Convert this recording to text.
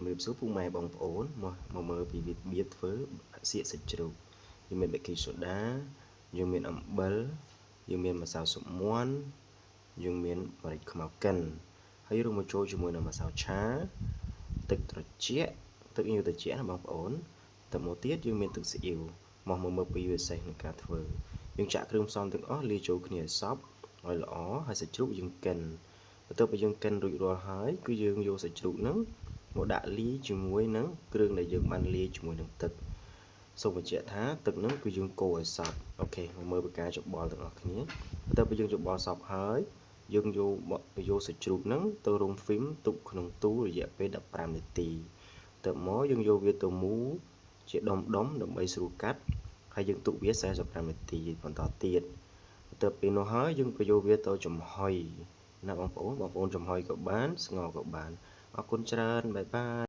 ជំរាបសួរពុកម៉ែបងប្អូនមកមើលពីរបៀបធ្វើសៀកសាច់ជ្រូកយើងមានបេកីងសូដាយើងមានអំបិលយើងមានម្សៅស៊ុបមាន់យើងមានម្រេចខ្មៅកិនហើយរួមបញ្ចូលជាមួយនឹងម្សៅឆាទឹកត្រជាក់ទឹកញៀវត្រជាក់ណាបងប្អូនទៅមកទៀតយើងមានទឹកស៊ីអ៊ីវមកមើលពីវិស័យក្នុងការធ្វើយើងចាក់គ្រឿងផ្សំទាំងអស់លាយចូលគ្នាឲ្យសព្វឲ្យល្អហើយសាច់ជ្រូកយើងកិនបន្ទាប់ពីយើងកិនរួចរាល់ហើយគឺយើងយកសាច់ជ្រូកហ្នឹងមកដាក់លាយជាមួយនឹងគ្រឿងដែលយើងបានលាយជាមួយនឹងទឹកសូមបញ្ជាក់ថាទឹកហ្នឹងគឺយើងកូរឲ្យសព្វអូខេមកមើលពីការច្របល់ទាំងអស់គ្នាបន្ទាប់ពីយើងច្របល់សព្វហើយយើងយកសាច់ជ្រូកហ្នឹងទៅរុំហ្វីមទុកក្នុងទូរយៈពេល15នាទីទៅមកយើងយកវាទៅមូលជាដុំដើម្បីស្រួលកាត់ហើយយើងទុកវា45នាទីបន្តទៀតបន្ទាប់ពីនោះហើយយើងក៏យកវាទៅចំហុយណាបងប្អូនចំហុយក៏បានស្ងោរក៏បានអរគុណច្រើនបាយបាយ